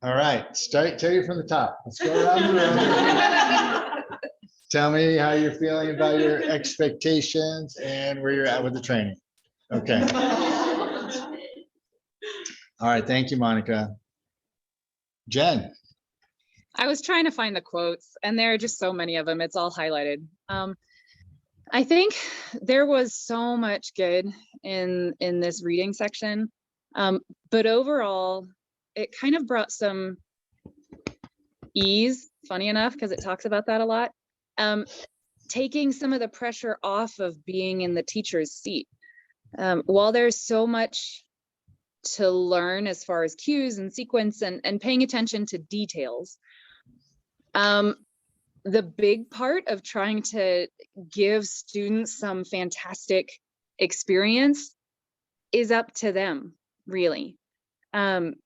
All right, tell you from the top. Let's go around the room. Tell me how you're feeling about your expectations and where you're at with the training. Okay. All right, thank you, Monica. Jen. I was trying to find the quotes, and there are just so many of them. It's all highlighted. I think there was so much good in this reading section, but overall, it kind of brought some ease. Funny enough, because it talks about that a lot. Taking some of the pressure off of being in the teacher's seat. While there's so much to learn as far as cues and sequence and paying attention to details. The big part of trying to give students some fantastic experience is up to them, really. And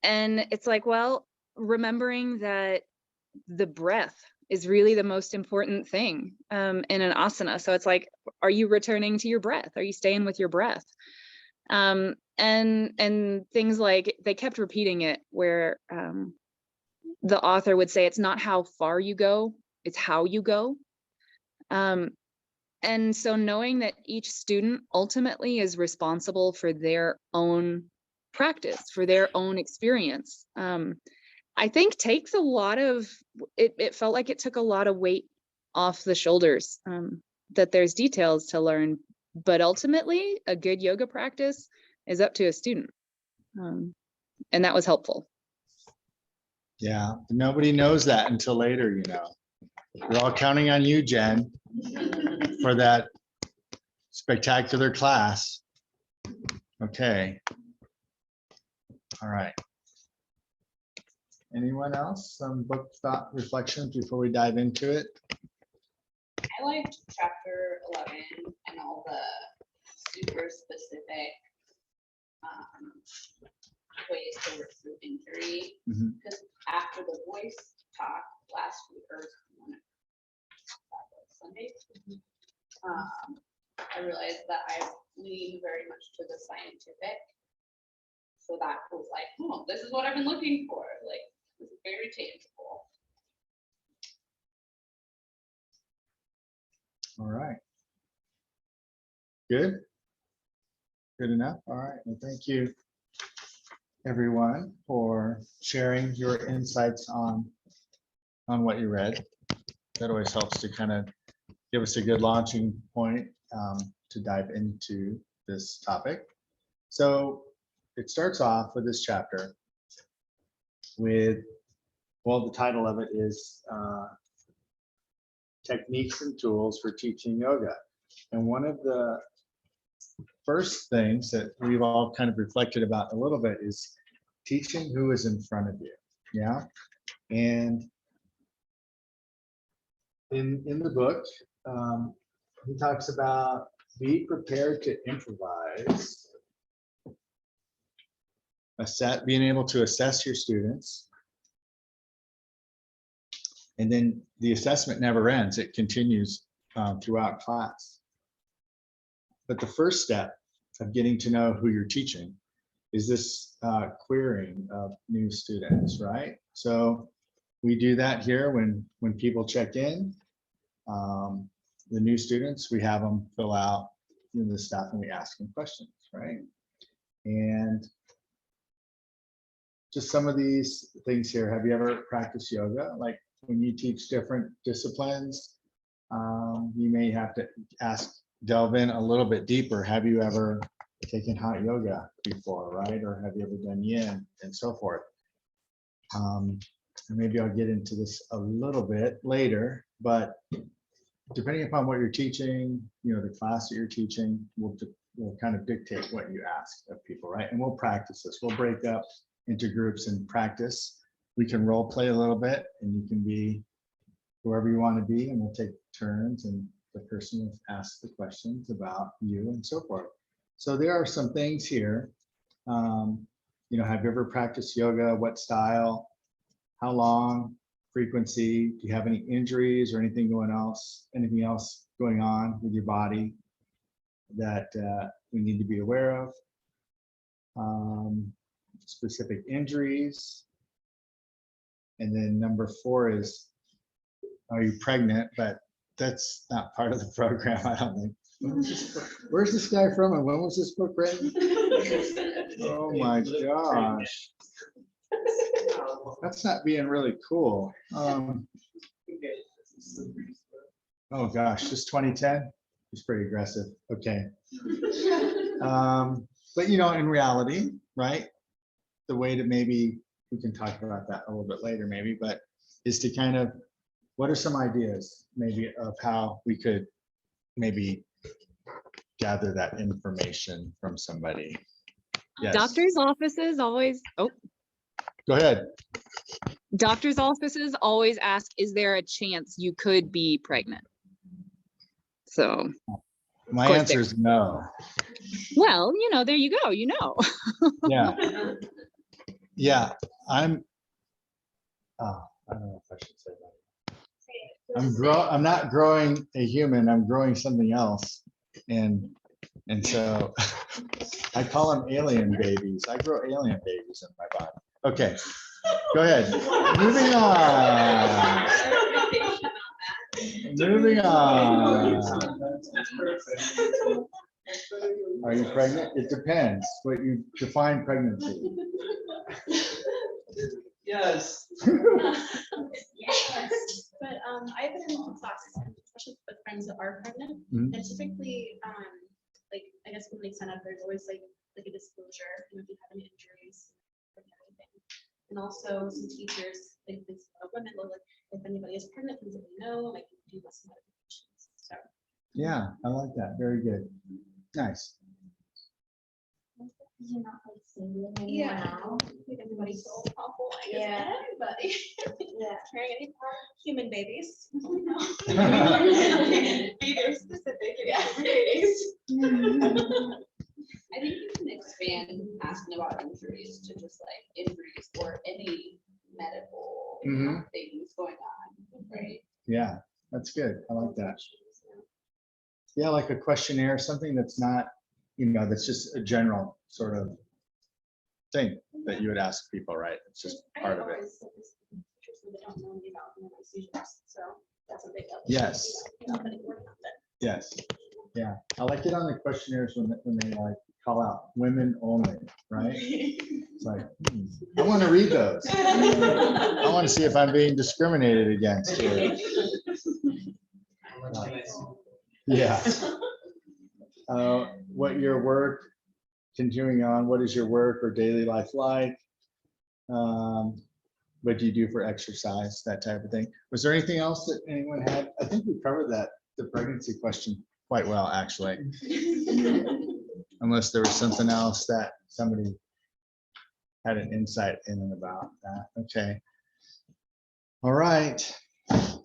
it's like, well, remembering that the breath is really the most important thing in an asana. So it's like, are you returning to your breath? Are you staying with your breath? And things like, they kept repeating it where the author would say, it's not how far you go, it's how you go. And so knowing that each student ultimately is responsible for their own practice, for their own experience, I think takes a lot of, it felt like it took a lot of weight off the shoulders, that there's details to learn, but ultimately a good yoga practice is up to a student. And that was helpful. Yeah, nobody knows that until later, you know. We're all counting on you, Jen, for that spectacular class. Okay. All right. Anyone else? Some book thought reflections before we dive into it? I liked chapter 11 and all the super specific ways to work through injury. Because after the voice talk last week, or Sunday, I realized that I lean very much to the scientific. So that was like, oh, this is what I've been looking for. Like, this is very tangible. All right. Good. Good enough. All right. Well, thank you, everyone, for sharing your insights on what you read. That always helps to kind of give us a good launching point to dive into this topic. So it starts off with this chapter with, well, the title of it is Techniques and Tools for Teaching Yoga. And one of the first things that we've all kind of reflected about a little bit is teaching who is in front of you. Yeah. And in the book, he talks about be prepared to improvise, being able to assess your students. And then the assessment never ends. It continues throughout class. But the first step of getting to know who you're teaching is this querying of new students, right? So we do that here when people check in. The new students, we have them fill out the stuff and we ask them questions, right? And just some of these things here. Have you ever practiced yoga? Like when you teach different disciplines, you may have to delve in a little bit deeper. Have you ever taken hot yoga before, right? Or have you ever done yin and so forth? And maybe I'll get into this a little bit later, but depending upon what you're teaching, the class that you're teaching will kind of dictate what you ask of people, right? And we'll practice this. We'll break up into groups and practice. We can role play a little bit, and you can be whoever you want to be, and we'll take turns, and the person will ask the questions about you and so forth. So there are some things here. Have you ever practiced yoga? What style? How long? Frequency? Do you have any injuries or anything else going on with your body that we need to be aware of? Specific injuries, And then number 4 is, are you pregnant? But that's not part of the program, I don't think. Where's this guy from and when was this book written? Oh my gosh. That's not being really cool. Oh gosh, just 2010? It's pretty aggressive. Okay. But in reality, right? The way to maybe, we can talk about that a little bit later maybe, but is to kind of, what are some ideas maybe of how we could maybe gather that information from somebody? Yes. Doctors' offices always, Go ahead. doctors' offices always ask, is there a chance you could be pregnant? So, My course answer is no. well, there you go, Yeah. Yeah, I don't know if I should say that. I'm not growing a human, I'm growing something else. And so I call them alien babies. I grow alien babies in my body. Okay, go ahead. Moving on. Moving on. Are you pregnant? It depends what you define pregnancy. Yes. Yes, but I've been in classes, especially with friends that are pregnant, Mhm. and typically, like, I guess when they sign up, there's always like a disclosure, if you have any injuries and everything. And also some teachers think this about women, they're like, if anybody is pregnant, please let me know, like, do less modifications, so. Yeah, I like that. Very good. Nice. You're not like singling anyone Yeah. out. If anybody's so awful, I guess, Yeah. anybody Yeah. carrying any human babies. Yeah. Be very specific, yeah, babies. I think you can expand asking about injuries to just like injuries or any medical Mhm. things going on, right? Yeah, that's good. I like that. Yeah, like a questionnaire, something that's not, that's just a general sort of thing that you would ask people, right? It's just part of it. They don't know anything about human seizures, so that's a big. Yes. Nobody working on that. Yes. Yeah, I like it on the questionnaires when they like call out women only, right? It's like, I want to read those. I want to see if I'm being discriminated against here. Yeah. What your work, continuing on, what is your work or daily life like? What do you do for exercise, that type of thing? Was there anything else that anyone had? I think we covered that, the pregnancy question quite well, actually. Unless there was something else that somebody had an insight in and about that. Okay. All right.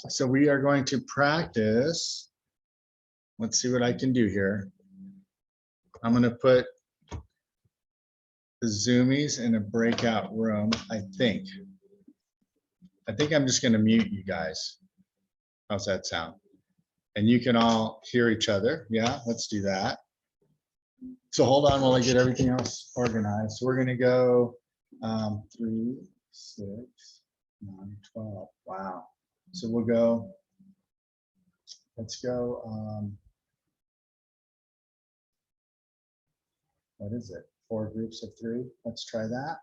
So we are going to practice. Let's see what I can do here. I'm going to put the Zoomies in a breakout room, I think. I'm just going to mute you guys. How's that sound? And you can all hear each other. Yeah, let's do that. So hold on while I get everything else organized. So we're going to go 3, 6, 9, 12. Wow. So we'll go, let's go. What is it? 4 groups of 3. Let's try that.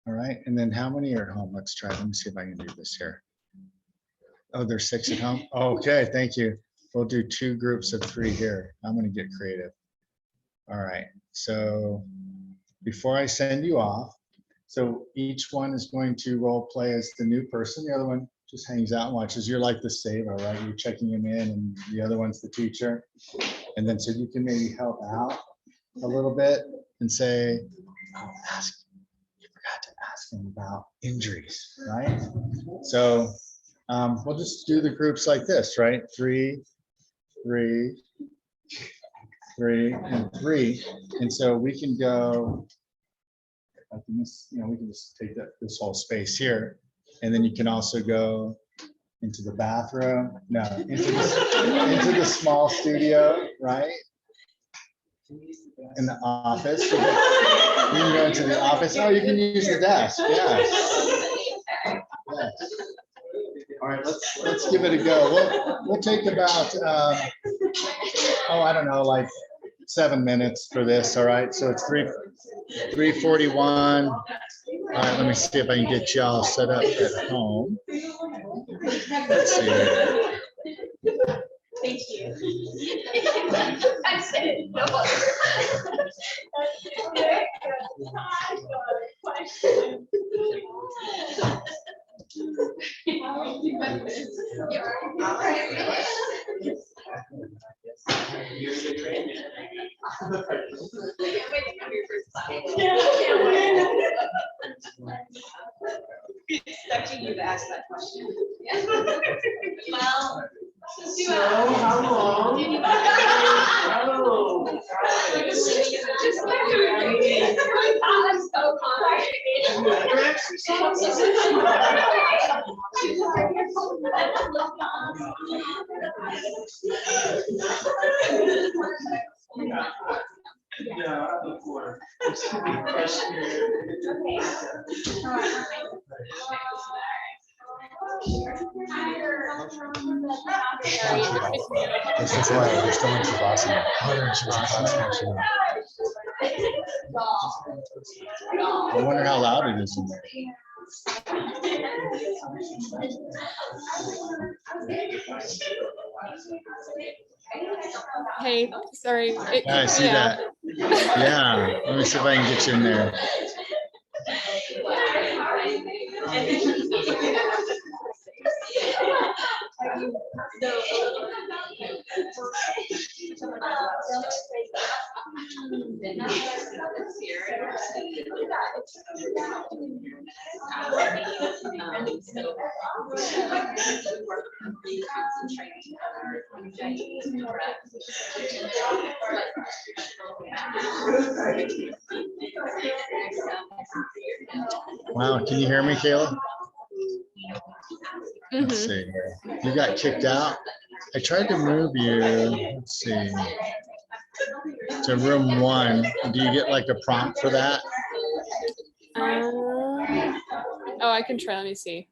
All right. And then how many are at home? Let's try. Let me see if I can do this here. Oh, there's 6 at home. Okay. Thank you. We'll do 2 groups of 3 here. I'm going to get creative. All right. So before I send you off, so each one is going to role play as the new person. The other one just hangs out and watches. You're like the saver, right? You're checking him in and the other one's the teacher. And then so you can maybe help out a little bit and say, oh, you forgot to ask him about injuries, right? So we'll just do the groups like this, right? 3, 3, 3, and 3. And so we can go, like in this, we can just take this whole space here. And then you can also go into the bathroom, no, into the small studio, right? In the office. You can go into the office. Oh, you can use the desk. Yes. Yes. All right, let's give it a go. We'll take about, I don't know, like 7 minutes for this, all right? So it's 3:41. All right, let me see if I can get y'all set up at home. Let's see. Thank you. I said, no. Expecting you to ask that question. Well, since you asked. how long? Oh, Just like I'm so yeah, before. It's gonna be questionnaire. That's why they're still in Savasana. Oh, they're in Savasana. I wonder how loud it is in there. Hey, sorry. It Yeah, I kicked see me that. out. Yeah, let me see if I can get you in there. Wow, can you hear me, Kayla? Let's Mhm. see. You got kicked out. I tried to move you. Let's see. To room 1. Do you get like a prompt for that? Oh, I can try. Let me see.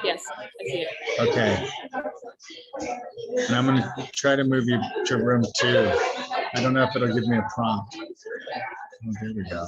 Yes, I see it. Okay. And I'm gonna try to move you to room 2. I don't know if it'll give me a prompt. Oh, there we go.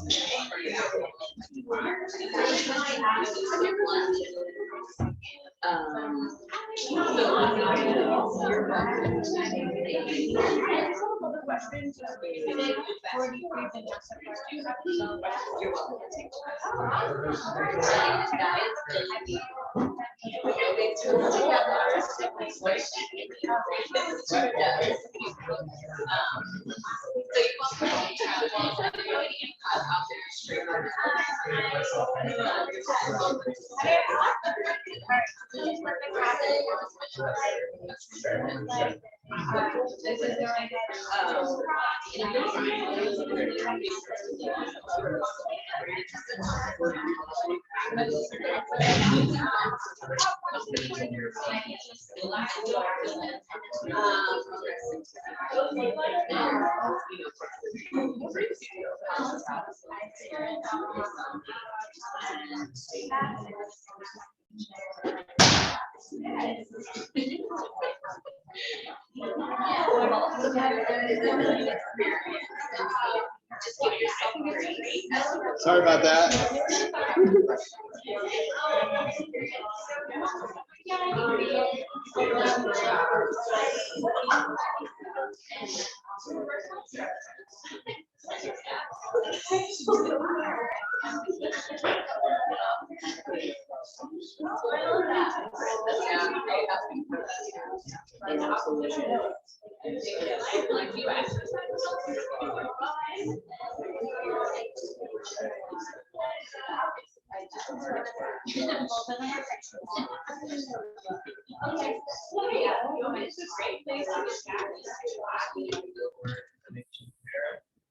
Sorry about that.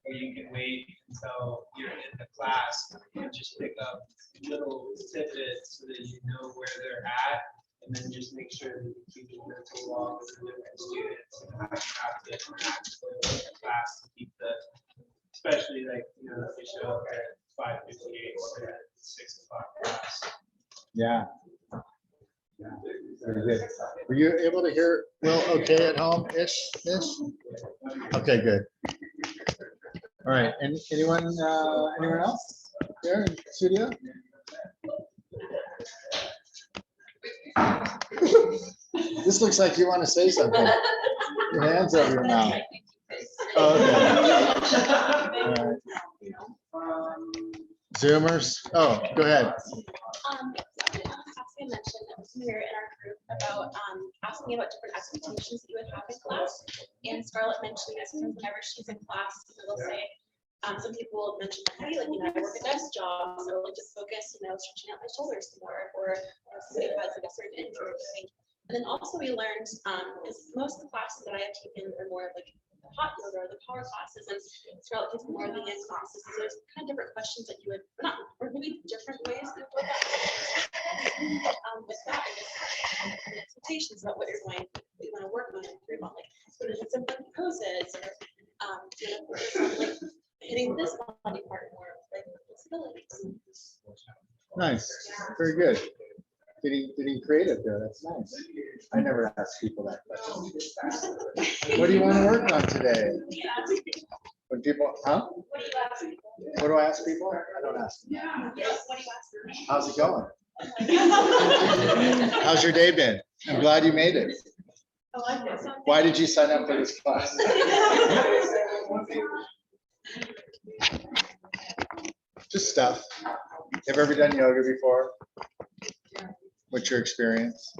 Or you can wait until you're in the class and just pick up little tidbits so that you know where they're at. And then just make sure that you keep a mental log with the different students and how you have to interact with the class to keep the, especially like, if we show up at 5:58 or at 6 o'clock class. Yeah. Very good. Were you able to hear Will okay at home-ish? Okay, good. All right, and anyone else there in studio? This looks like you want to say something. Your hands over your mouth. Oh, okay. All right. Zoomers. Oh, go ahead. Saskia mentioned here in our group about asking about different expectations that you would have in class. And Scarlett mentioned this because whenever she's in class, they'll say, some people will mention, hey, like, I work a desk job, so like just focus, stretching out my shoulders more, or somebody who has like a certain intro thing. And then also we learned, because most of the classes that I have taken are more like the hot yoga or the power classes, and Scarlett takes more of the yin classes. So there's kind of different questions that you would, or maybe different ways that you would with that, I guess, expectations about what you're going, what you want to work on and improve on, like sort of some fun poses, or focus on like hitting this body part more, like flexibilities. Nice, very good. Getting creative there, that's nice. I never ask people that question. What do you want to work on today? When people, huh? What do you ask people? What do I ask people? I don't ask them. What do you ask them? How's it going? How's your day been? I'm glad you made it. Why did you sign up for this class? Just stuff. Have you ever done yoga before? What's your experience?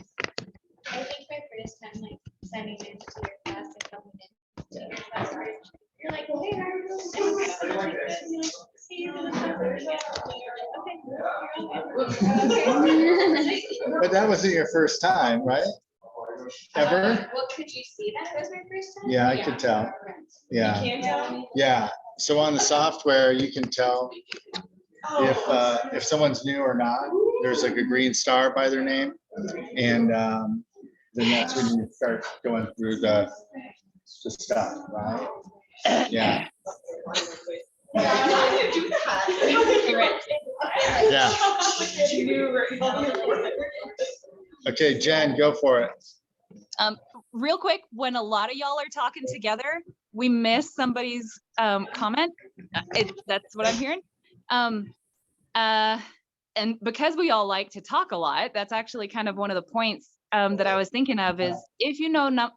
I think my first time like signing into your class and coming in to class, you're like, hey, how are you doing? But that wasn't your first time, right? Ever? Well, could you see that was my first time? Yeah, I could tell. Yeah, Can't tell? yeah. So on the software, you can tell if someone's new or not. There's like a green star by their name, and then that's when you start going through the stuff, right? Yeah. Yeah. Okay, Jen, go for it. Real quick, when a lot of y'all are talking together, we miss somebody's comment. That's what I'm hearing. And because we all like to talk a lot, that's actually kind of one of the points that I was thinking of is if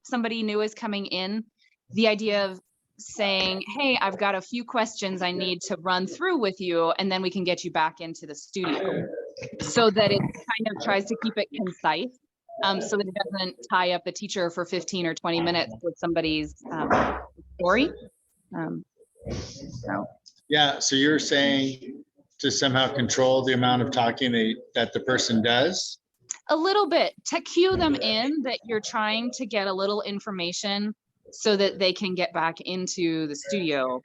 somebody new is coming in, the idea of saying, hey, I've got a few questions I need to run through with you, and then we can get you back into the studio, so that it kind of tries to keep it concise, so that it doesn't tie up the teacher for 15 or 20 minutes with somebody's story. Yeah, so you're saying to somehow control the amount of talking that the person does? A little bit, to cue them in that you're trying to get a little information so that they can get back into the studio.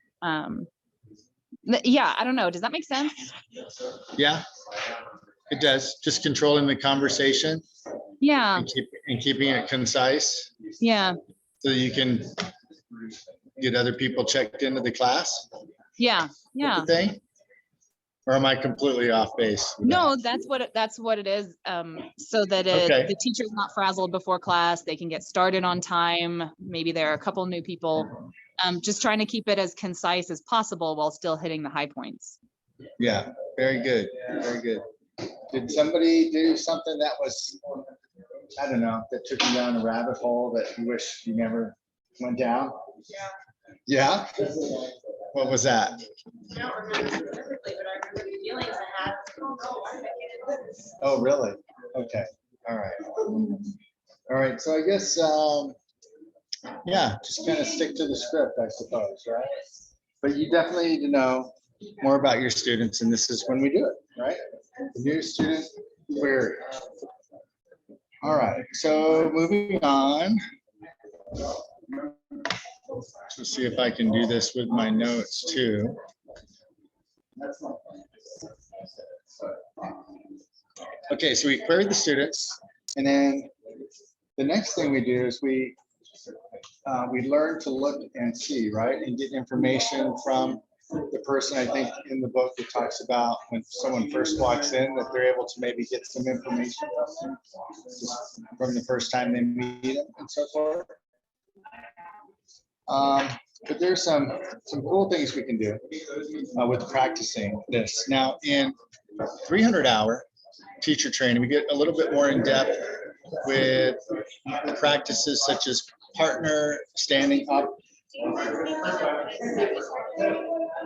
Yeah, I don't know. Does that make sense? Yeah, it does. Just controlling the conversation Yeah, and keeping it concise yeah, so you can get other people checked into the class. yeah, yeah. Thing? Or am I completely off base? with No, that? that's what it is. So that Okay. the teacher's not frazzled before class. They can get started on time. Maybe there are a couple new people. Just trying to keep it as concise as possible while still hitting the high points. Yeah, very good, very good. Did somebody do something that was, I don't know, that took you down a rabbit hole that you wish you never went down? Yeah? What was that? I don't remember specifically, but I remember the feelings I had. Oh, really? Okay, all right. All right, so I guess, yeah, just kind of stick to the script, I suppose, right? But you definitely need to know more about your students, and this is when we do it, right? The new student query. All right, so moving on. Let's see if I can do this with my notes too. Okay, so we queried the students, and then the next thing we do is we learn to look and see, right, and get information from the the person, I think in the book, it talks about when someone first walks in, that they're able to maybe get some information just from the first time they meet them and so forth. But there's some cool things we can do with practicing this. Now, in 300-hour teacher training, we get a little bit more in depth with practices such as partner standing up.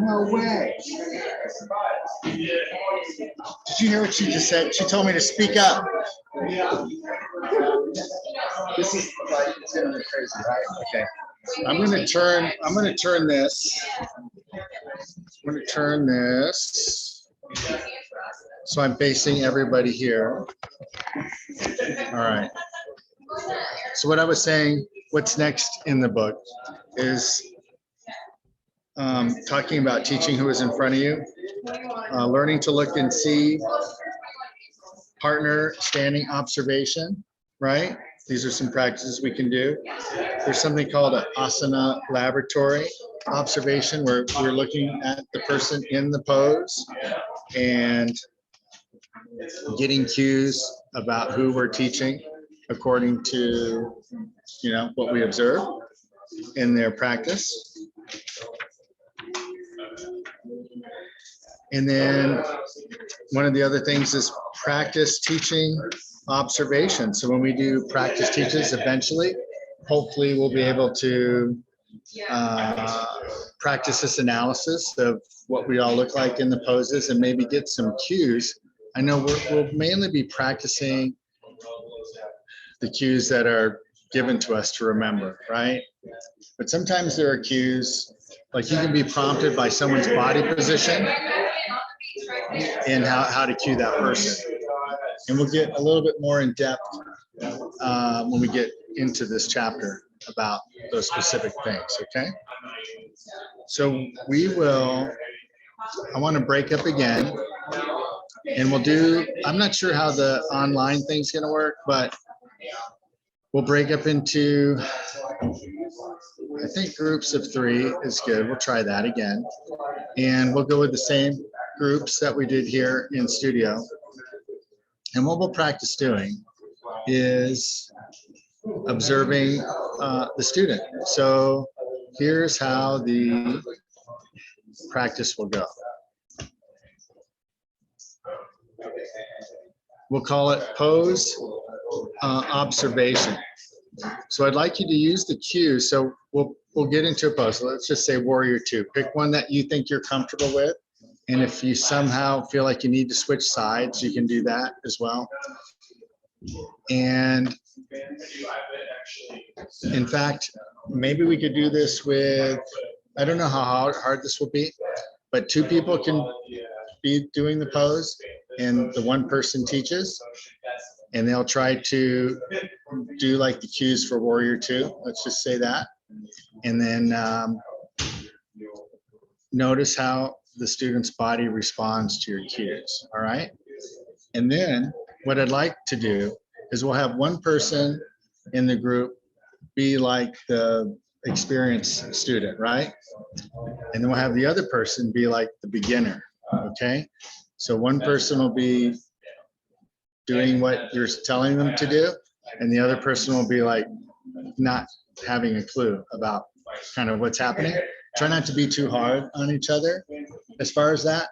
No way. Did you hear what she just said? She told me to speak up. This is like, it's gonna be crazy, right? Okay. I'm gonna turn this. I'm gonna turn this. So I'm facing everybody here. All right. So what I was saying, what's next in the book is talking about teaching who is in front of you, learning to look and see, partner standing observation, right? These are some practices we can do. There's something called an asana laboratory observation where we're looking at the person in the pose and getting cues about who we're teaching according to, you know, what we observe in their practice. And then one of the other things is practice teaching observation. So when we do practice teaches, eventually, hopefully we'll be able to practice this analysis of what we all look like in the poses and maybe get some cues. I know we'll mainly be practicing the cues that are given to us to remember, right? But sometimes there are cues, like you can be prompted by someone's body position and how to cue that person. And we'll get a little bit more in depth when we get into this chapter about those specific things, okay? So I want to break up again and we'll do, I'm not sure how the online thing's gonna work, but we'll break up into, I think groups of 3 is good. We'll try that again. And we'll go with the same groups that we did here in studio. And what we'll practice doing is observing the student. So here's how the practice will go. We'll call it pose observation. So I'd like you to use the cue. So we'll get into a pose. So let's just say warrior 2. Pick one that you think you're comfortable with. And if you somehow feel like you need to switch sides, you can do that as well. And in fact, maybe we could do this with, I don't know how hard this will be, but 2 people can be doing the pose and the one person teaches, and they'll try to do like the cues for warrior 2. Let's just say that. And then notice how the student's body responds to your cues, all right? And then what I'd like to do is we'll have one person in the group be like the experienced student, right? And then we'll have the other person be like the beginner, okay? So one person will be doing what you're telling them to do, and the other person will be like not having a clue about kind of what's happening. Try not to be too hard on each other as far as that,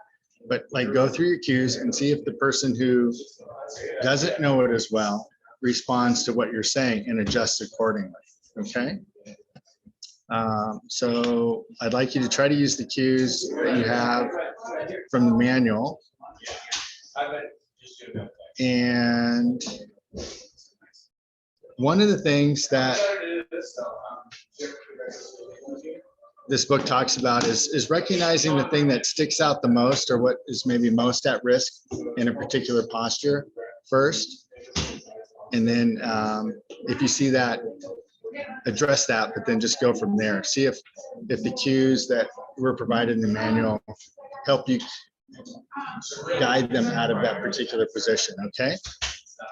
but like go through your cues and see if the person who doesn't know it as well responds to what you're saying and adjusts accordingly, okay? So I'd like you to try to use the cues that you have from the manual. And one of the things that this book talks about is recognizing the thing that sticks out the most, or what is maybe most at risk in a particular posture first. And then if you see that, address that, but then just go from there. See if the cues that were provided in the manual help you guide them out of that particular position, okay?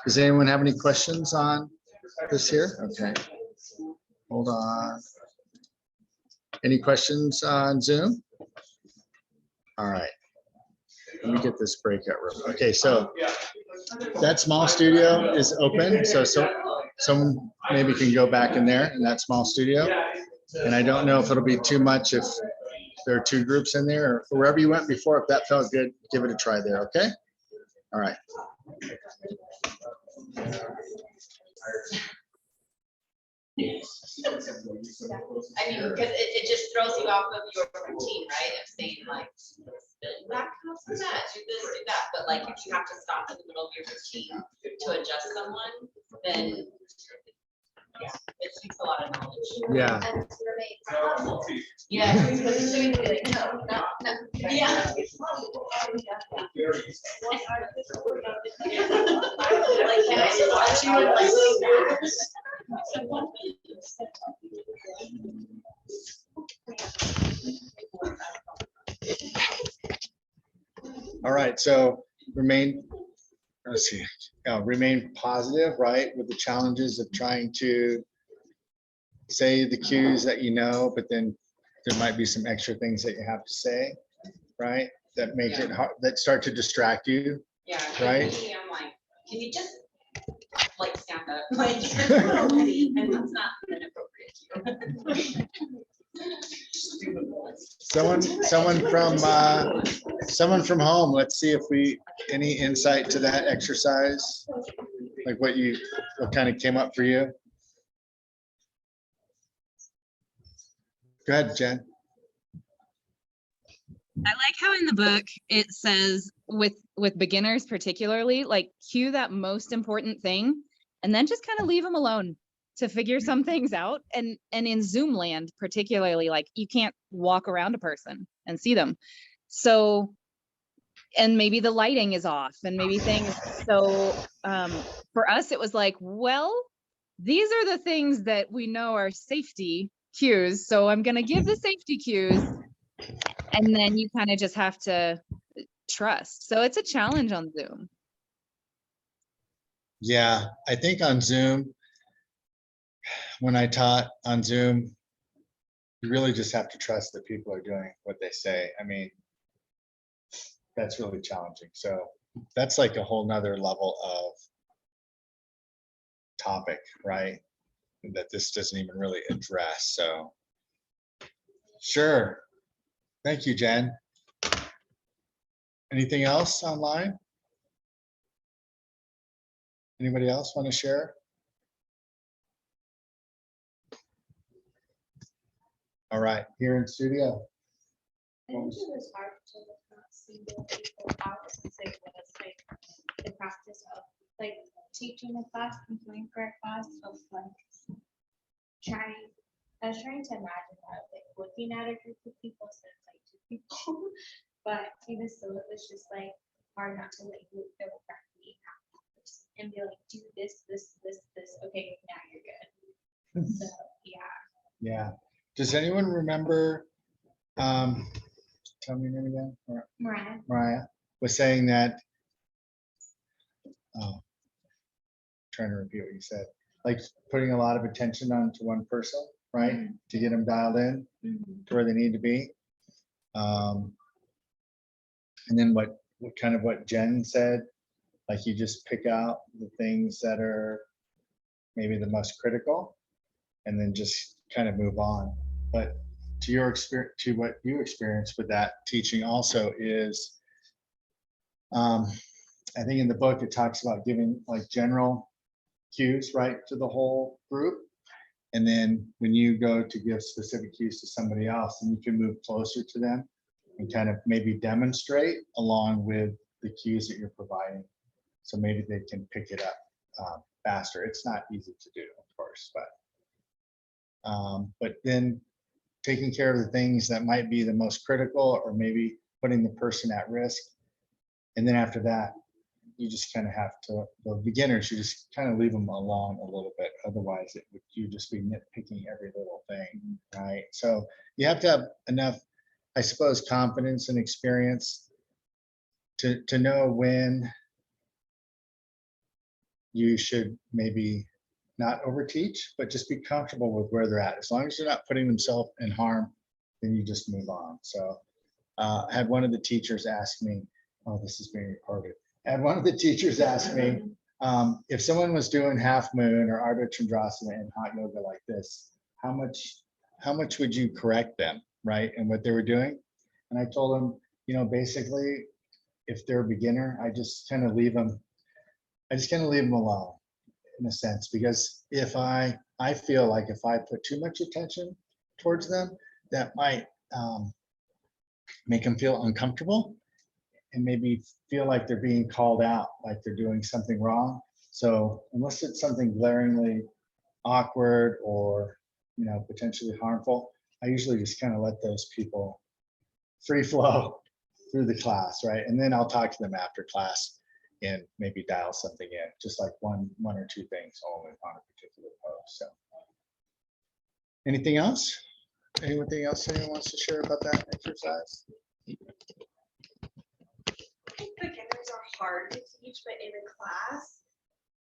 Does anyone have any questions on this here? Okay, hold on. Any questions on Zoom? All right. Let me get this breakout room. Okay, so that small studio is open, so someone maybe can go back in there in that small studio. And I don't know if it'll be too much if there are two groups in there, or wherever you went before. If that felt good, give it a try there, okay? All right. I mean, because it just throws you off of your routine, right? Of saying like, that comes from that, do this, do that. But like, if you have to stop in the middle of your routine to adjust someone, then yeah, it takes a lot of knowledge. Yeah. And to remain calm. Yeah. So we can be like, no, no, no. Yeah. Like, can I just watch you and like All right, so remain, let's see, remain positive, right, with the challenges of trying to say the cues that you know, but then there might be some extra things that you have to say, right? That make it hard, that start to distract you. Yeah. like Right. me, I'm like, can you just like stand up? Like, and that's not inappropriate to you. Someone from home, let's see if any insight to that exercise, like what kind of came up for you? Go ahead, Jen. I like how in the book it says with beginners particularly, like cue that most important thing and then just kind of leave them alone to figure some things out. And in Zoom land particularly, like you can't walk around a person and see them. So, and maybe the lighting is off and maybe things. So for us, it was like, well, these are the things that we know are safety cues. So I'm going to give the safety cues. And then you kind of just have to trust. So it's a challenge on Zoom. Yeah, I think on Zoom, when I taught on Zoom, you really just have to trust that people are doing what they say. I mean, that's really challenging. So that's like a whole nother level of topic, right? That this doesn't even really address. So sure. Thank you, Jen. Anything else online? Anybody else want to share? All right, here in studio. I think it was hard to not see the people out and say what it's like the practice of like teaching a class, preparing for a class of like I was trying to imagine that like looking at a group of people instead of like two people. But even still, it was just like hard not to like look directly at that person and be like, do this, this, this, this. Okay, now you're good. So yeah. Yeah. Does anyone remember, tell me your name again, Mariah was saying that, oh, trying to repeat what you said, like putting a lot of attention onto one person, right? To get them dialed in to where they need to be. And then what Jen said, like you just pick out the things that are maybe the most critical and then just kind of move on. But to your experience, to what you experienced with that teaching also is, I think in the book, it talks about giving like general cues, right, to the whole group. And then when you go to give specific cues to somebody else, then you can move closer to them and kind of maybe demonstrate along with the cues that you're providing. So maybe they can pick it up faster. It's not easy to do, of course, but then taking care of the things that might be the most critical or maybe putting the person at risk. And then after that, you just kind of have to, the beginners, you just kind of leave them alone a little bit. Otherwise, you just be nitpicking every little thing, right? So you have to have enough, I suppose, confidence and experience to know when you should maybe not overteach, but just be comfortable with where they're at. As long as you're not putting themselves in harm, then you just move on. So had one of the teachers ask me, oh, this is being recorded. Had one of the teachers ask me, if someone was doing half moon or Ardha Chandrasana and hot yoga like this, how much would you correct them, right? And what they were doing? And I told them, you know, basically, if they're a beginner, I just kind of leave them alone in a sense, because if I feel like if I put too much attention towards them, that might make them feel uncomfortable and maybe feel like they're being called out, like they're doing something wrong. So unless it's something glaringly awkward or, you know, potentially harmful, I usually just kind of let those people free flow through the class, right? And then I'll talk to them after class and maybe dial something in, just like one or two things only on a particular pose. So anything else? Anything else anyone wants to share about that exercise? I think beginners are hard to teach, but in a class,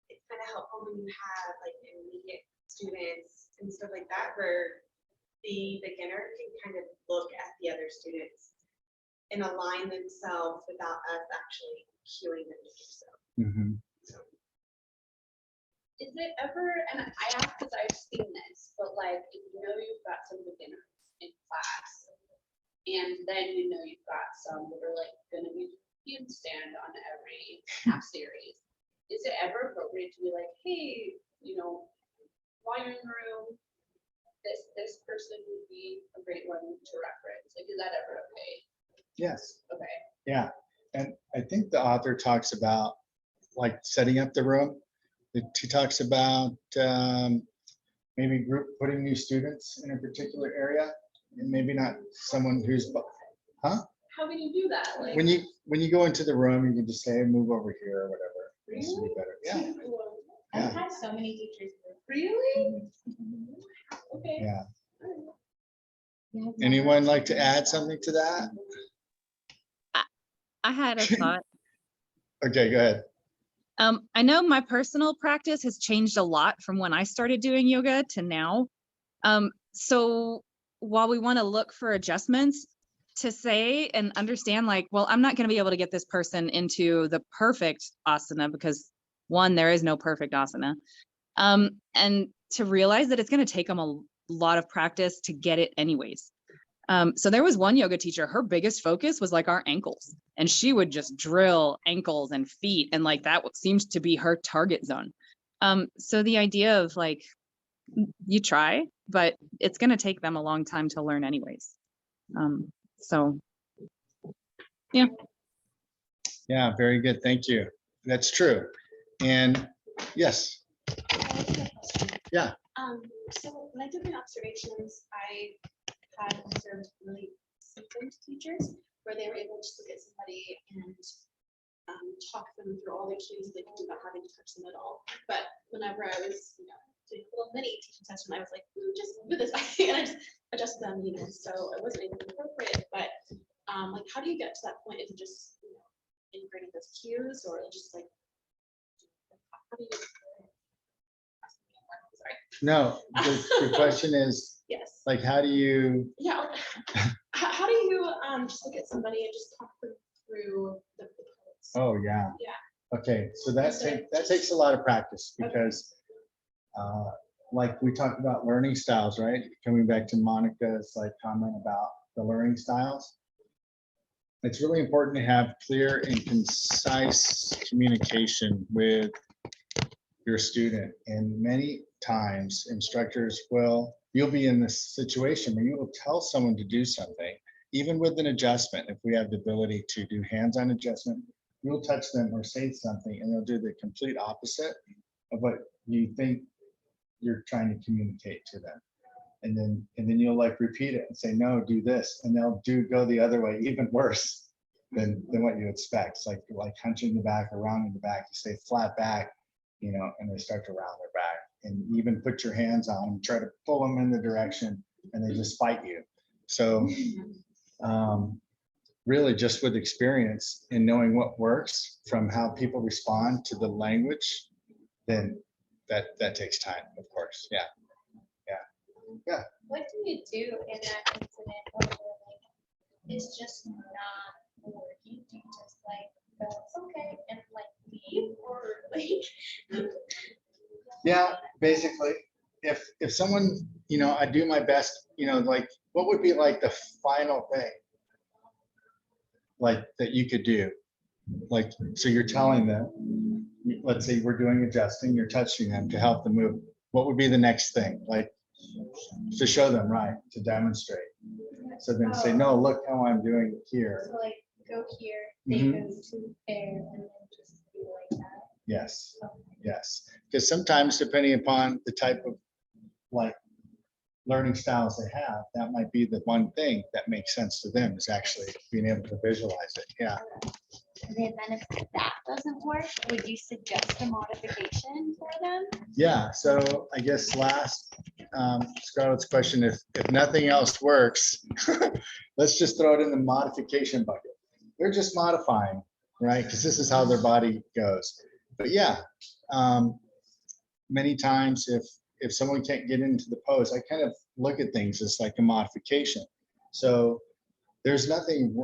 it's kind of helpful when you have like intermediate students and stuff like that, where the beginner can kind of look at the other students and align themselves without us actually cueing them to do so. Mhm. Is it ever, and I ask because I've seen this, but like, if you know you've got some beginners in class, and then you know you've got some that are like gonna be handstand on every half series, is it ever appropriate to be like, hey, you know, while you're in the room, this person would be a great one to reference? Like, is that ever okay? Yes. Okay. Yeah. And I think the author talks about like setting up the room. He talks about maybe putting new students in a particular area and maybe not someone who's, huh? How can you do that? Like, When you go into the room, you can just say, move over here or whatever. This would be better. Yeah. I've Yeah. had so many teachers. really? Okay. Yeah. Anyone like to add something to that? I had a thought. Okay, go ahead. I know my personal practice has changed a lot from when I started doing yoga to now. So while we want to look for adjustments, to say and understand like, well, I'm not going to be able to get this person into the perfect asana because one, there is no perfect asana. And to realize that it's going to take them a lot of practice to get it anyways. So there was one yoga teacher, her biggest focus was like our ankles, and she would just drill ankles and feet. And like that seems to be her target zone. So the idea of like, you try, but it's going to take them a long time to learn anyways. So, yeah. Yeah, very good. Thank you. That's true. And yes, yeah. So when I did my observations, I had observed really seasoned teachers where they were able to look at somebody and talk them through all the cues they can do without having to touch them at all. But whenever I was, you know, doing a little mini teaching session, I was like, just do this way, and I just adjusted them, you know, so it wasn't even appropriate. But like, how do you get to that point? Is it just, you know, integrating those cues, or just like, how do you? Sorry. No, the question is Yes. like, how do you, Yeah. How do you just look at somebody and just talk them through the codes? oh, yeah. Yeah. Okay, so that takes a lot of practice because like we talked about learning styles, right? Coming back to Monica's like comment about the learning styles. It's really important to have clear and concise communication with your student. And many times instructors you'll be in this situation where you will tell someone to do something, even with an adjustment. If we have the ability to do hands-on adjustment, you'll touch them or say something and they'll do the complete opposite of what you think you're trying to communicate to them. And then you'll like repeat it and say, no, do this. And they'll go the other way, even worse than what you expect. It's like hunching the back or rounding the back. You say flat back, you know, and they start to round their back. And even put your hands on them, try to pull them in the direction, and they just fight you. So really just with experience and knowing what works from how people respond to the language, then that takes time, of course. Yeah. What do you do in that incident where you're like, it's just not working, do you just like, go, it's okay, and like leave, or like? Yeah, basically, if someone, I do my best, like, what would be like the final thing? Like that you could do? Like, so you're telling them, let's say we're doing adjusting, you're touching them to help them move. What would be the next thing? Like, to show them, right, to demonstrate. So then say, no, look how I'm doing it here. So like, go here, they Mhm. go to there, and then just do like that. Yes, Okay. yes. Because sometimes depending upon the type of like learning styles they have, that might be the one thing that makes sense to them is actually being able to visualize it. Yeah. In the event if that doesn't work, would you suggest a modification for them? Yeah. So I guess last Scarlett's question, if nothing else works, let's just throw it in the modification bucket. They're just modifying, right? Because this is how their body goes. But yeah, many times if someone can't get into the pose, I kind of look at things as like a modification. So there's nothing,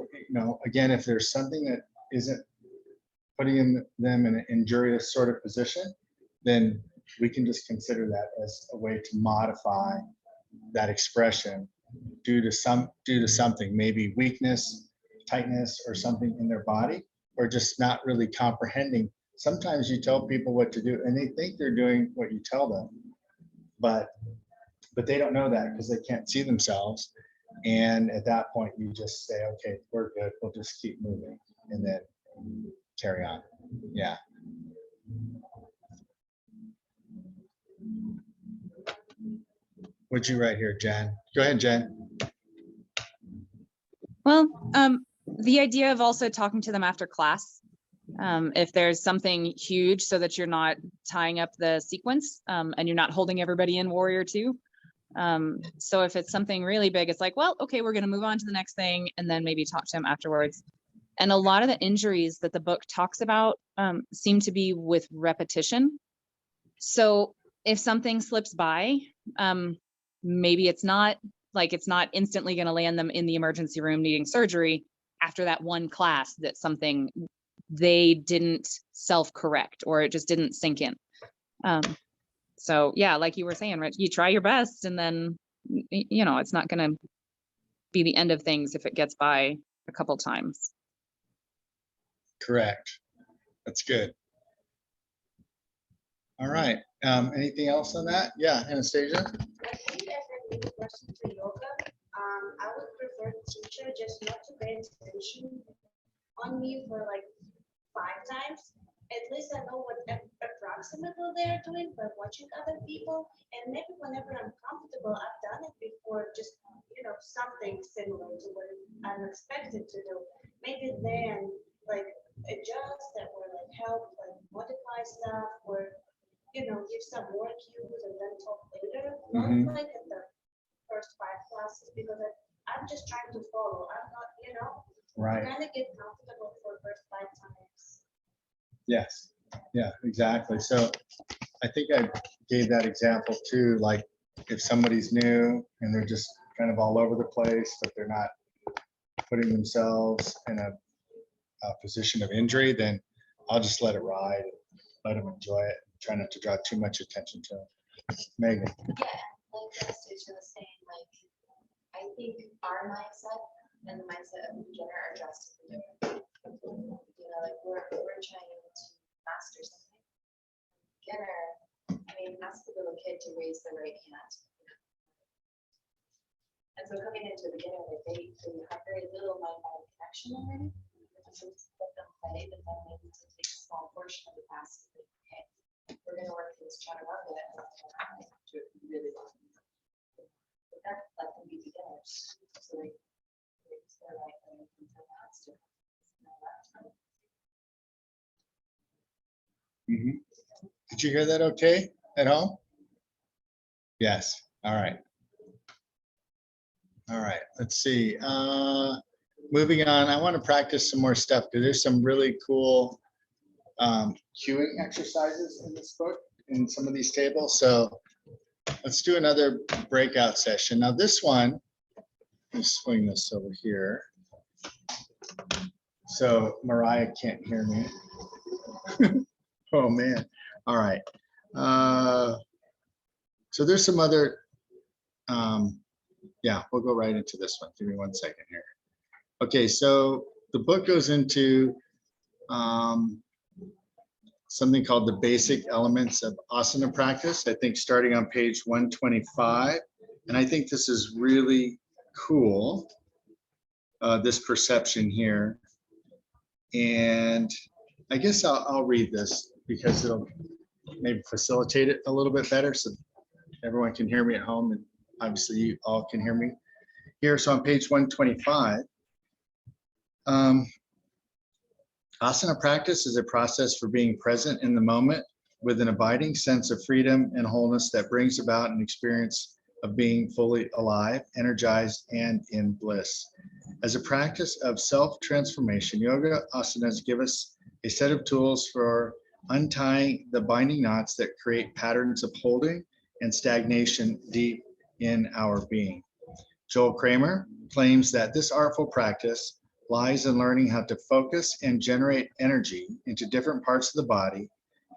again, if there's something that isn't putting them in an injurious sort of position, then we can just consider that as a way to modify that expression due to something, maybe weakness, tightness, or something in their body, or just not really comprehending. Sometimes you tell people what to do and they think they're doing what you tell them, but they don't know that because they can't see themselves. And at that point, you just say, okay, we're good. We'll just keep moving and then carry on. Yeah. What'd you write here, Jen? Go ahead, Jen. Well, the idea of also talking to them after class, if there's something huge so that you're not tying up the sequence, and you're not holding everybody in Warrior 2. So if it's something really big, it's like, well, okay, we're going to move on to the next thing and then maybe talk to them afterwards. And a lot of the injuries that the book talks about seem to be with repetition. So if something slips by, maybe it's not instantly going to land them in the emergency room needing surgery after that one class that something they didn't self-correct or it just didn't sink in. So yeah, like you were saying, Rich, you try your best and then, it's not going to be the end of things if it gets by a couple times. Correct. That's good. All right. Anything else on that? Yeah, Anastasia? I think as a new person to yoga, I would prefer the teacher just not to pay attention on me for like 5 times. At least I know what approximately they're doing by watching other people. And maybe whenever I'm comfortable, I've done it before, just, something similar to what I'm expected to do. Maybe then like adjust that or like help, like modify stuff or, give some more cues and then talk later. Mhm. Not like in the first 5 classes because I'm just trying to follow. I'm not, Right. kind of get comfortable for the first 5 times. Yes. Yeah, exactly. So I think I gave that example too, like if somebody's new and they're just kind of all over the place, but they're not putting themselves in a position of injury, then I'll just let it ride, let them enjoy it, try not to draw too much attention to it. Megan. Yeah, like Anastasia was saying, like, I think our mindset and the mindset of the beginner are drastically different. Like we're trying to master something. Beginner, ask the little kid to raise the right hand. And so coming into a beginner, like they have very little mind-body connection already. So just let them play, but then they need to take a small portion of the task. Okay, we're going to work this chaturanga and do it really well. But that let them be beginners. So they use their right leg into the master. Mhm. Did you hear that okay at home? Yes. All right. All right. Let's see. Moving on. I want to practice some more stuff because there's some really cool cueing exercises in this book, in some of these tables. So let's do another breakout session. Now this one, let me swing this over here. So Mariah can't hear me. Oh, man. All right. So there's some other, yeah, we'll go right into this one. Give me 1 second here. Okay, so the book goes into something called the basic elements of asana practice, I think starting on page 125. And I think this is really cool, this perception here. And I guess I'll read this because it'll maybe facilitate it a little bit better so everyone can hear me at home, and obviously you all can hear me here. So on page 125, asana practice is a process for being present in the moment with an abiding sense of freedom and wholeness that brings about an experience of being fully alive, energized, and in bliss. As a practice of self-transformation, yoga asanas give us a set of tools for untying the binding knots that create patterns of holding and stagnation deep in our being. Joel Kramer claims that this artful practice lies in learning how to focus and generate energy into different parts of the body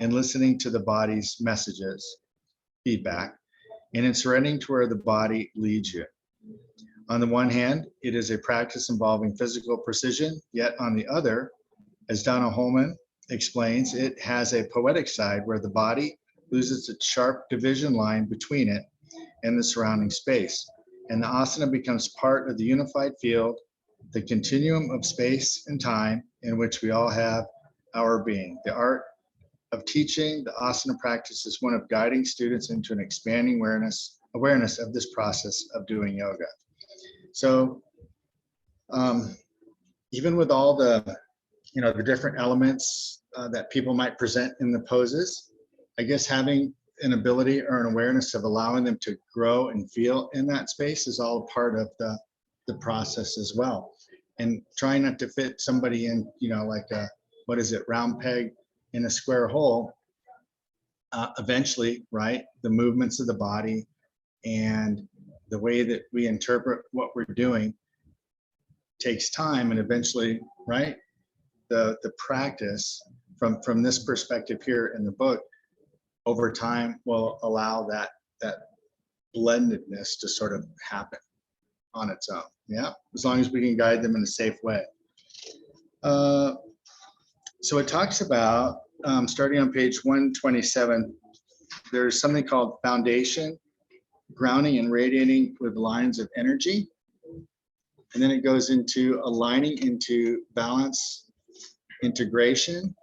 and listening to the body's messages, feedback, and in surrendering to where the body leads you. On the one hand, it is a practice involving physical precision, yet on the other, as Donna Holman explains, it has a poetic side where the body loses its sharp division line between it and the surrounding space, and the asana becomes part of the unified field, the continuum of space and time in which we all have our being. The art of teaching the asana practice is one of guiding students into an expanding awareness of this process of doing yoga. So even with all the, the different elements that people might present in the poses, I guess having an ability or an awareness of allowing them to grow and feel in that space is all a part of the process as well. And trying not to fit somebody in, like a, what is it, round peg in a square hole. Eventually, right, the movements of the body and the way that we interpret what we're doing takes time, and eventually, right, the practice from this perspective here in the book over time will allow that blendedness to sort of happen on its own. Yeah, as long as we can guide them in a safe way. So it talks about, starting on page 127, there's something called foundation, grounding and radiating with lines of energy. And then it goes into aligning into balance, integration.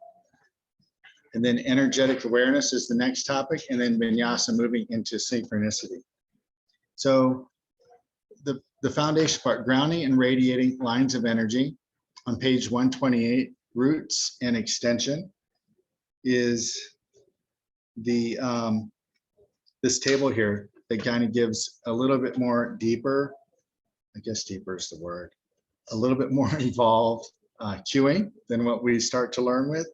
And then energetic awareness is the next topic. And then vinyasa, moving into synchronicity. So the foundation part, grounding and radiating lines of energy on page 128, roots and extension, is the this table here that kind of gives a little bit more deeper, I guess deeper is the word, a little bit more involved cueing than what we start to learn with.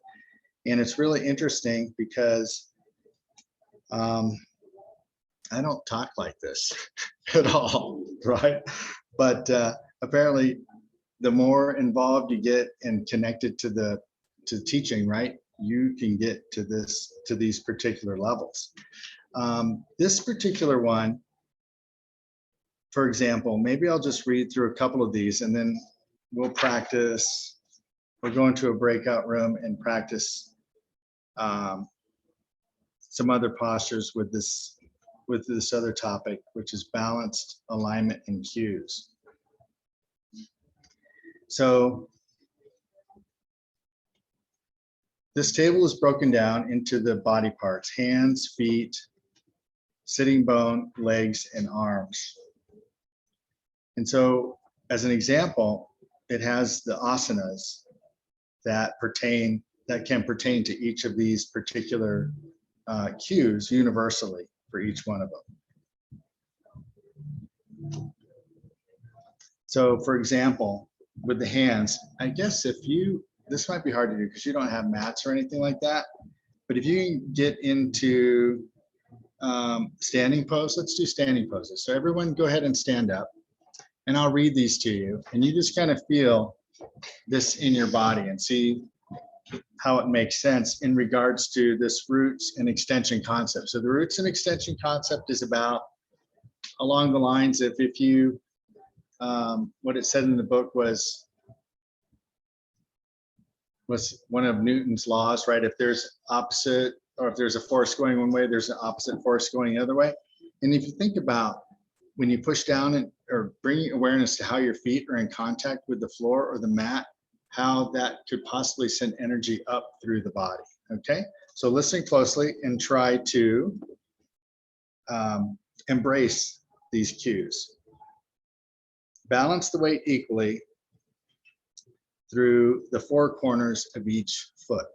And it's really interesting because I don't talk like this at all, right? But apparently the more involved you get and connected to teaching, right, you can get to these particular levels. This particular one, for example, maybe I'll just read through a couple of these and then we'll practice. We'll go into a breakout room and practice some other postures with this other topic, which is balanced alignment and cues. So this table is broken down into the body parts: hands, feet, sitting bone, legs, and arms. And so as an example, it has the asanas that can pertain to each of these particular cues universally for each one of them. So for example, with the hands, I guess this might be hard to do because you don't have mats or anything like that, but if you can get into standing pose, let's do standing poses. So everyone go ahead and stand up and I'll read these to you and you just kind of feel this in your body and see how it makes sense in regards to this roots and extension concept. So the roots and extension concept is about along the lines of if you, what it said in the book was one of Newton's laws, right? If there's opposite, or if there's a force going one way, there's an opposite force going the other way. And if you think about when you push down and or bringing awareness to how your feet are in contact with the floor or the mat, how that could possibly send energy up through the body. Okay, so listen closely and try to embrace these cues. Balance the weight equally through the four corners of each foot.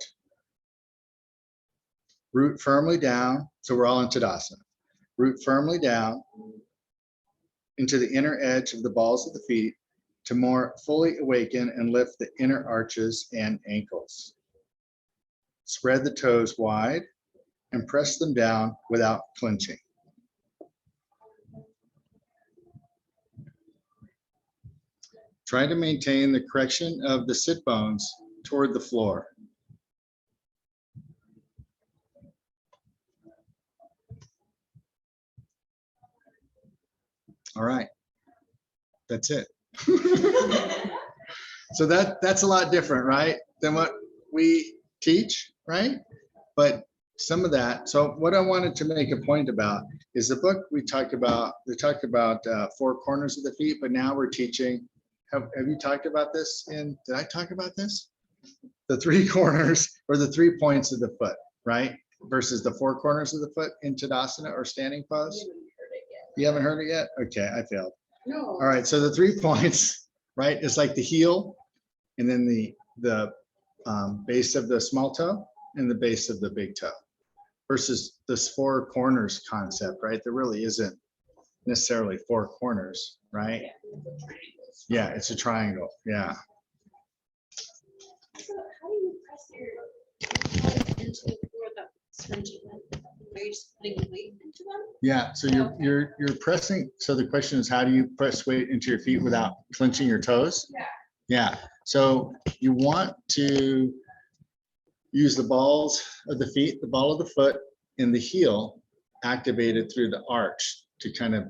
Root firmly down, so we're all in Tadasana. Root firmly down into the inner edge of the balls of the feet to more fully awaken and lift the inner arches and ankles. Spread the toes wide and press them down without clenching. Try to maintain the correction of the sit bones toward the floor. All right, that's it. So that's a lot different, right, than what we teach, right? But some of that, so what I wanted to make a point about is the book we talked about, four corners of the feet, but now we're teaching, have you talked about this did I talk about this? The three corners or the 3 points of the foot, right? Versus the four corners of the foot in Tadasana or standing pose. You haven't heard it yet? Okay, I failed. No. All right, so the 3 points, right, is like the heel, and then the base of the small toe and the base of the big toe, versus this four corners concept, right? There really isn't necessarily four corners, right? Yeah, it's a triangle, yeah. So how do you press your toes into the floor without scrunching them? Are you just putting weight into them? Yeah, so you're pressing, so the question is, how do you press weight into your feet without clenching your toes? Yeah. Yeah, so you want to use the balls of the feet, the ball of the foot, and the heel activated through the arch to kind of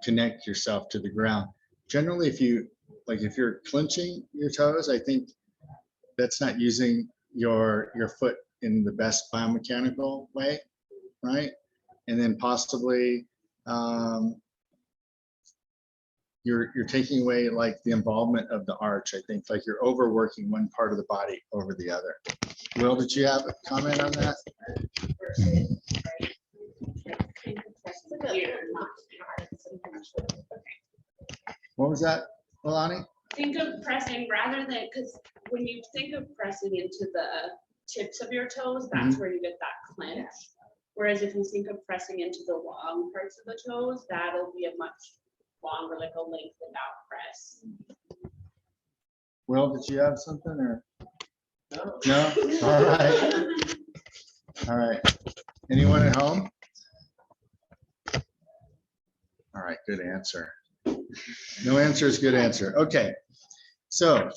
connect yourself to the ground. Generally, if you're clenching your toes, I think that's not using your foot in the best biomechanical way, right? And then possibly you're taking away like the involvement of the arch. I think like you're overworking one part of the body over the other. Will, did you have a comment on that? What was that, Milani? Think of pressing rather than, because when you think of pressing into the tips of your toes, that's where you get that clench. Whereas if you think of pressing into the long parts of the toes, that'll be a much longer, like a lengthened out press. Will, did you have something or? No. No? All right. All right. Anyone at home? All right, good answer. No answer is good answer. Okay. So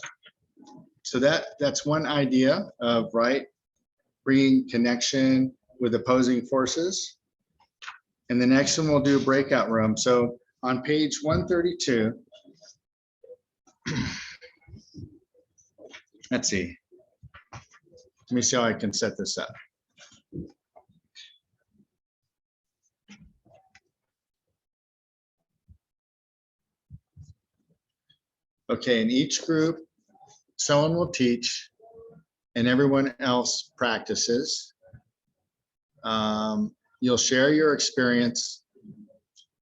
that's one idea of, right, bringing connection with opposing forces. And the next one we'll do a breakout room. So on page 132, let's see. Let me see how I can set this up. Okay, in each group, someone will teach and everyone else practices. You'll share your experience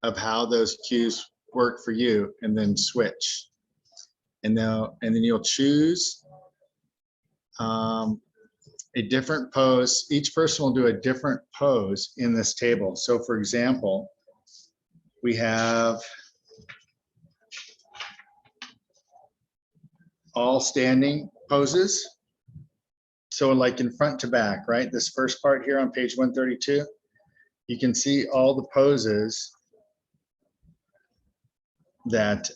of how those cues work for you and then switch. And then you'll choose a different pose. Each person will do a different pose in this table. So for example, we have all standing poses. So like in front to back, right? This first part here on page 132, you can see all the poses that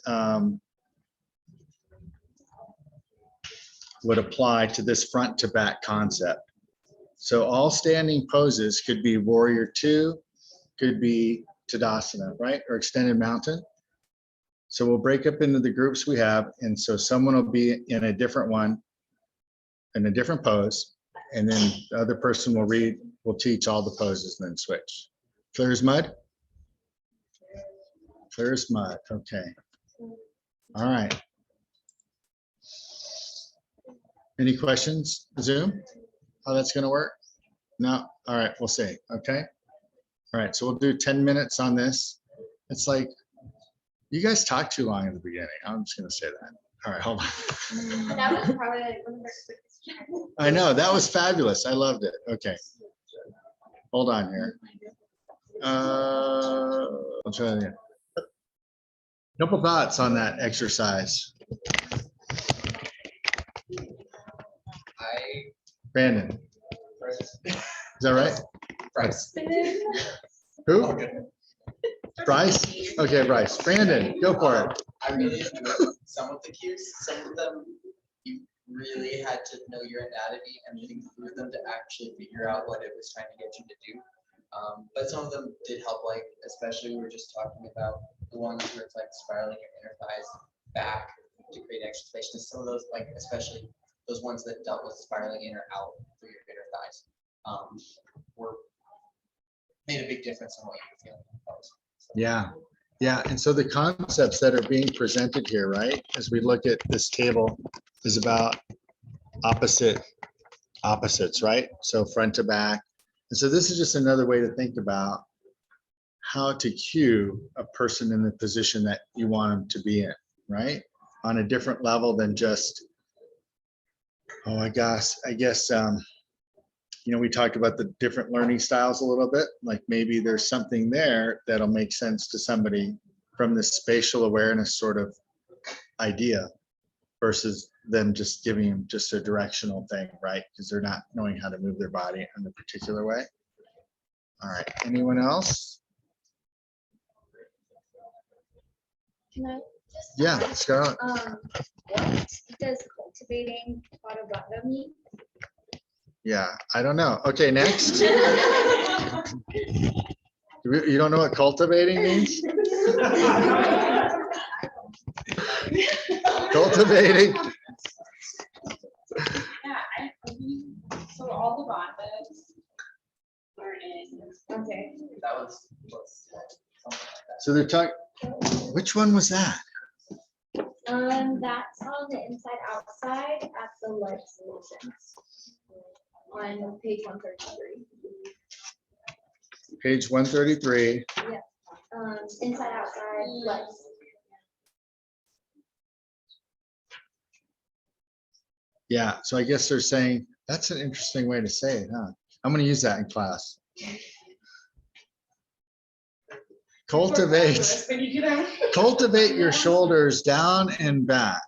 would apply to this front to back concept. So all standing poses could be warrior two, could be Tadasana, right? Or extended mountain. So we'll break up into the groups we have. And so someone will be in a different one, in a different pose. And then the other person will teach all the poses and then switch. Clear as mud? Clear as mud. Okay. All right. Any questions, Zoom? How that's gonna work? No? All right, we'll see. Okay. All right, so we'll do 10 minutes on this. It's like, you guys talked too long in the beginning. I'm just gonna say that. All right, hold on. That was probably like one of our quickest challenges. I know, that was fabulous. I loved it. Okay. Hold on here. I'll try it again. Couple thoughts on that exercise. Brandon, is that right? Bryce. Who? Bryce? Okay, Bryce. Brandon, go for it. I really enjoyed some of the cues. Some of them you really had to know your anatomy and think through them to actually figure out what it was trying to get you to do. But some of them did help, like especially we were just talking about the ones where it's like spiraling your inner thighs back to create extra space. Some of those, like especially those ones that dealt with spiraling in or out through your inner thighs, were made a big difference in what you were feeling in the pose. So, Yeah, yeah. And so the concepts that are being presented here, right, as we look at this table, is about opposites, right? So front to back. And so this is just another way to think about how to cue a person in the position that you want them to be in, right? On a different level than just, oh, I guess, you know, we talked about the different learning styles a little bit, like maybe there's something there that'll make sense to somebody from this spatial awareness sort of idea versus them just giving them just a directional thing, right? Because they're not knowing how to move their body in a particular way. All right, anyone else? Can I just Yeah, ask, Scarlett. what does cultivating Padabanda mean? Yeah, I don't know. Okay, next. You don't know what cultivating means? Cultivating. So all the bondas are in. Okay. that was something like that. So they're talking, which one was that? That's on the inside outside at the Life Solutions. On page 133. Page 133. Inside outside life. Yeah, so I guess they're saying, that's an interesting way to say it, huh? I'm gonna use that in class. Cultivate your shoulders down and back,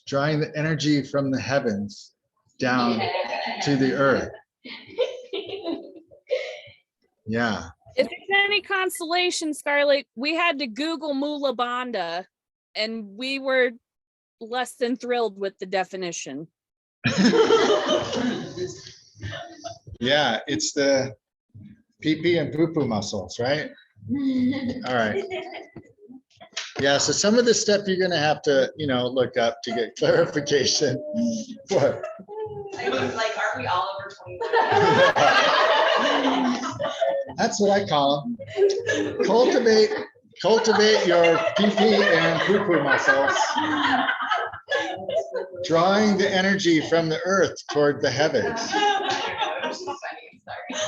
drawing the energy from the heavens down to the earth. Yeah, If it's any consolation, Scarlett, we had to Google Mula Bandha and we were less than thrilled with the definition. yeah, it's the pee and poo-poo muscles, right? All right. Yeah, so some of this stuff you're gonna have to, you know, look up to get clarification. What? I was like, aren't we all over 20? That's what I call them. Cultivate your pee and poo-poo muscles, drawing the energy from the earth toward the heavens.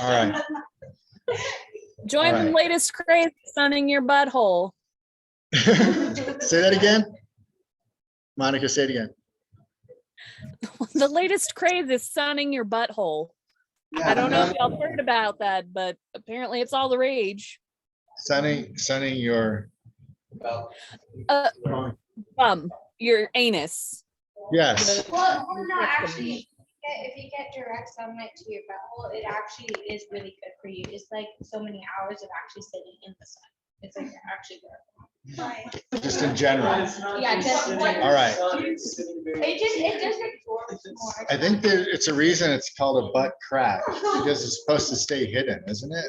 All right. Join the Alright. latest craze, sunning your butthole. Say that again. Monica, say it again. The latest craze is sunning your butthole. I don't know if y'all heard about that, but apparently it's all the rage. Sunning your, Your anus. yes. Well, no, actually, if you get direct sunlight to your butthole, it actually is really good for you. It's like so many hours of actually sitting in the sun. It's like actually good. Just in general. Yeah, just what- All right. It just informs more. I think that it's a reason it's called a butt crack, because it's supposed to stay hidden, isn't it?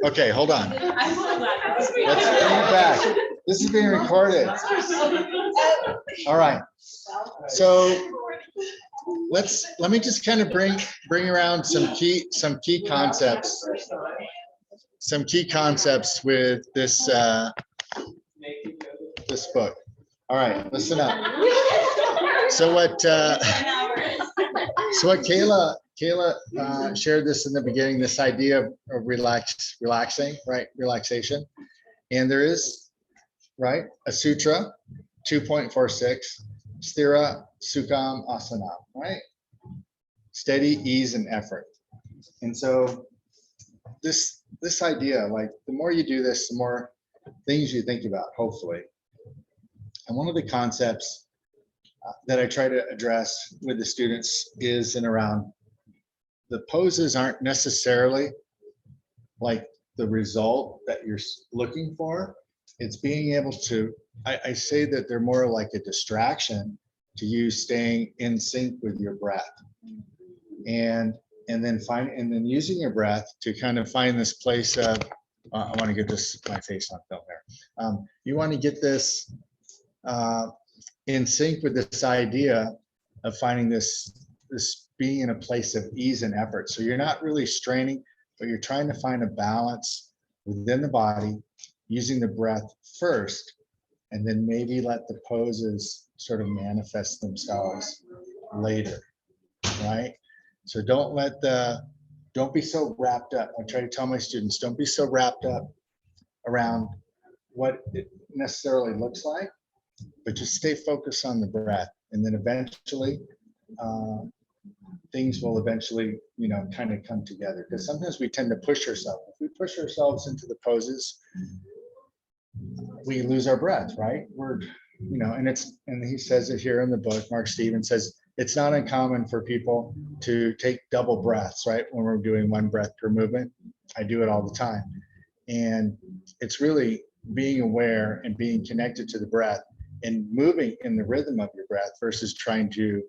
Okay, hold on. I'm so glad. Let's bring it back. This is being recorded. All right. So let me just kind of bring around some key concepts. Some key concepts with this this book. All right, listen up. So what Kayla shared this in the beginning, this idea of relaxing, right? Relaxation. And there is, right, a sutra, 2.46, Sthira Sukham Asana, right? Steady ease and effort. And so this idea, like the more you do this, the more things you think about, hopefully. And one of the concepts that I try to address with the students is in around the poses aren't necessarily like the result that you're looking for. It's being able to, I say that they're more like a distraction to you staying in sync with your breath. And then using your breath to kind of find this place of, I want to get my face on film there. You want to get this in sync with this idea of finding this being in a place of ease and effort. So you're not really straining, but you're trying to find a balance within the body, using the breath first, and then maybe let the poses sort of manifest themselves later, right? So don't be so wrapped up. I try to tell my students, don't be so wrapped up around what it necessarily looks like, but just stay focused on the breath. And then eventually, things will eventually, kind of come together. Because sometimes we tend to push ourselves. If we push ourselves into the poses, we lose our breath, right? And he says it here in the book, Mark Stevens says, it's not uncommon for people to take double breaths, right? When we're doing one breath per movement. I do it all the time. And it's really being aware and being connected to the breath and moving in the rhythm of your breath versus trying to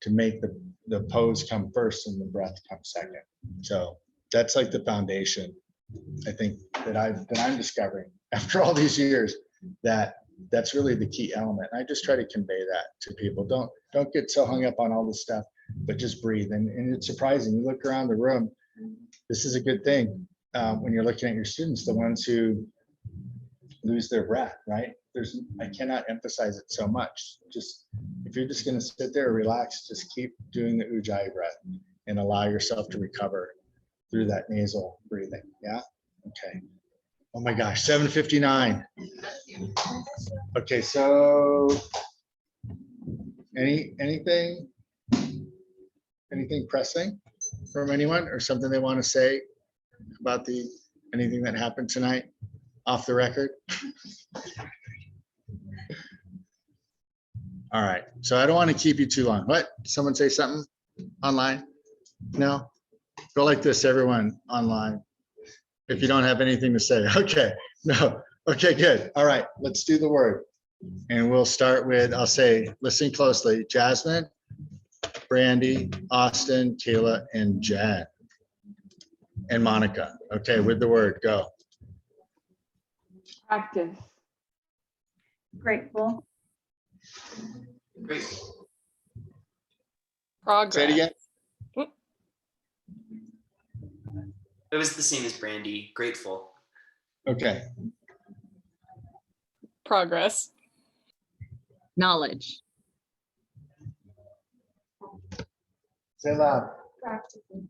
make the pose come first and the breath come second. So that's like the foundation, I think, that I'm discovering after all these years, that's really the key element. I just try to convey that to people. Don't get so hung up on all this stuff, but just breathe. And it's surprising. You look around the room, this is a good thing when you're looking at your students, the ones who lose their breath, right? I cannot emphasize it so much. Just, if you're just gonna sit there, relax, just keep doing the Ujjayi breath and allow yourself to recover through that nasal breathing, yeah? Okay. Oh my gosh, 7:59. Okay, so anything pressing from anyone or something they want to say about anything that happened tonight off the record? All right, so I don't want to keep you too long. What? Someone say something online? No? Go like this, everyone online. If you don't have anything to say, okay, no, okay, good. All right, let's do the word. And we'll start with, I'll say, listen closely, Jasmine, Brandy, Austin, Kayla, and Jen. And Monica. Okay, with the word, go. Practice. Grateful. Grateful. Progress. Say it again. It was the same as Brandy. Grateful. Okay, Progress. Knowledge. say loud. Practicing.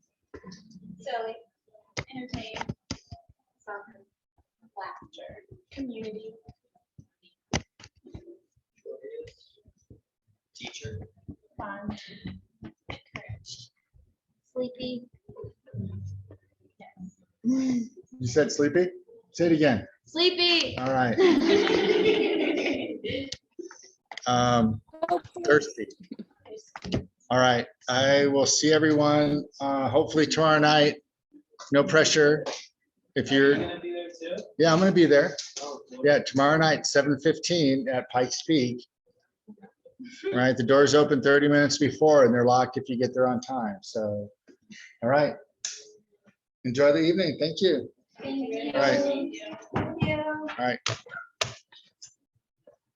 Silly. Entertain. Fun. Laughter. Community. Teacher. Fun. Encouraged. Sleepy. You said sleepy? Say it again. Sleepy. All right. Thirsty. All right, I will see everyone hopefully tomorrow night. No pressure. If Are you you're, gonna be there too? too? Yeah, I'm gonna be there. Oh, cool. Yeah, tomorrow night, 7:15 at Pikes Peak. Right, the doors open 30 minutes before and they're locked if you get there on time. So, all right. Enjoy the evening. Thank you. Thank you. All right. Thank you. All right.